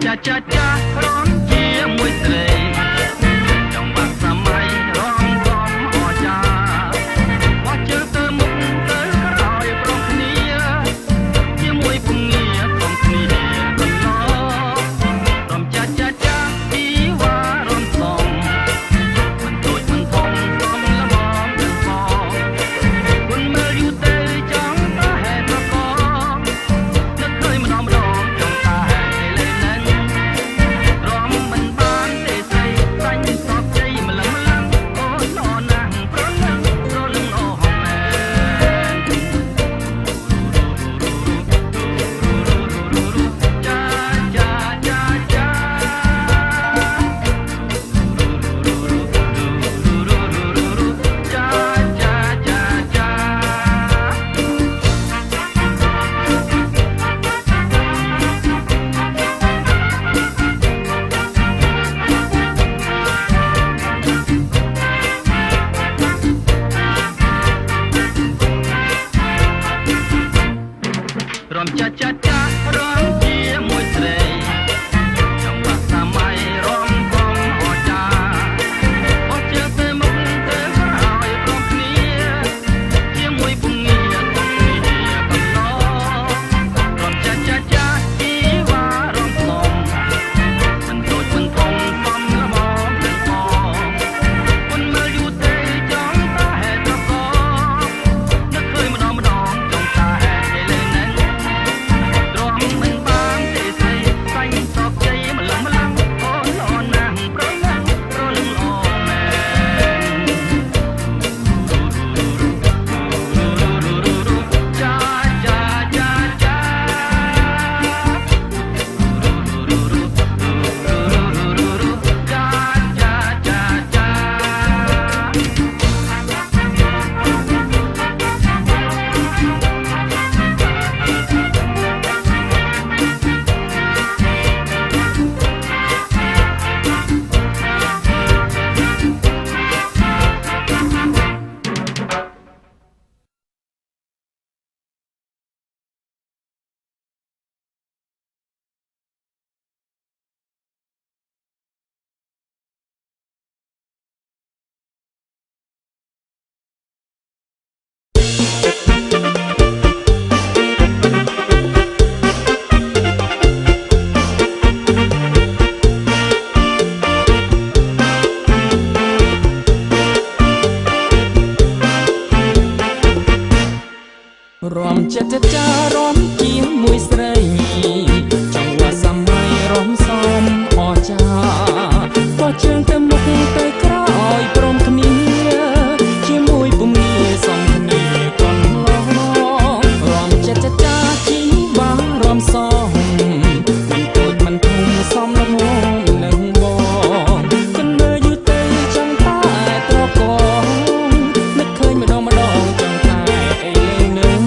ចាចាចារំជាមួយស្រីចង់បាក់សម័យរំកំអចាបោះជើងទៅមុខទៅក្រោយប្រងគ្នាជាមួយពងាក្រុមគ្នាកន្លងរំចាចាចាពីវ៉ារំសំមិនទូចមិនធំសំល្មមទៅផងគុនមើលយូរទៅចង់តែហេតុប្រកបនឹកឃើញម្ដងចង់តែហេតុលេងនឹងរំមិនបានទេស្រីសាញ់សពជ័យម្លឹងម្លឹងអូនល្អណាស់ប្រលឹងអូហងមែនចាចាចាចារំចាចាចារំជាមួយស្រីចង់បាក់សម័យរំកំអចាអត់ជើងទៅមុខទៅក្រោយព្រមគ្នាជាមួយពងាទុំគ្នាកំឡងរំចាចាចាជីវ៉ារំសំមិនទូចមិនធំសំល្មមទៅផងគុនមើលយូរទៅចង់តែហេតុប្រកបនឹកឃើញម្ដងចង់តែហេតុលេងនឹងរំមិនបានទេស្រីសាញ់សពជ័យម្លឹងម្លឹងអូនល្អណាស់ប្រលឹងល្អមែនចាចាចាចាចាចារំចិត្តចារំជាមួយស្រីចង់ว่าសម័យរំសំអចាក៏ជើងទៅមុខទៅក្រោយព្រមគ្នាជាមួយពងាសំគ្នាកន្លងរំចិត្តចាជីវ៉ារំសំមិនទូចមិនធំសំល្មមនឹងបងគិនមើលយូរទៅចង់តែត្រកងនឹកឃើញម្ដងចង់តែអីលេងនឹង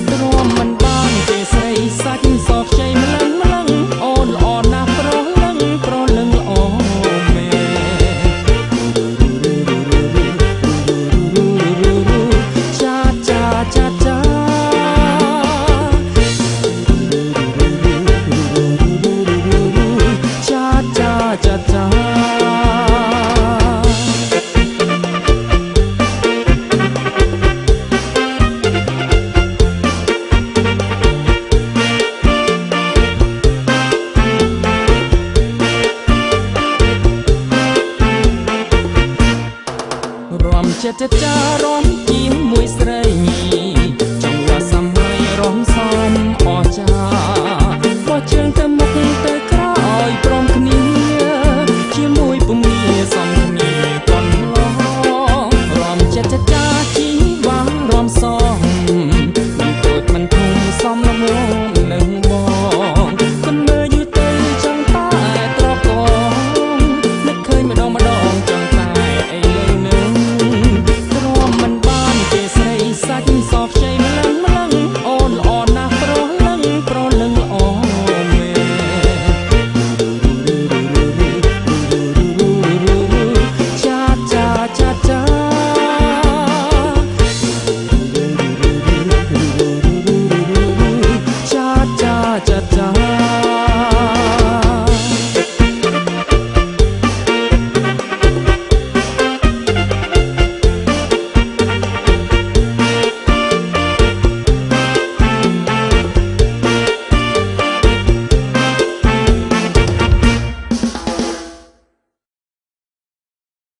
ទ្រាំមិនបានទេស្រីសាច់សពជ័យម្លឹងម្លឹងអូនល្អណាស់ប្រលឹងល្អមែនចាចាចាចាចាចាចាចារំចិត្តចា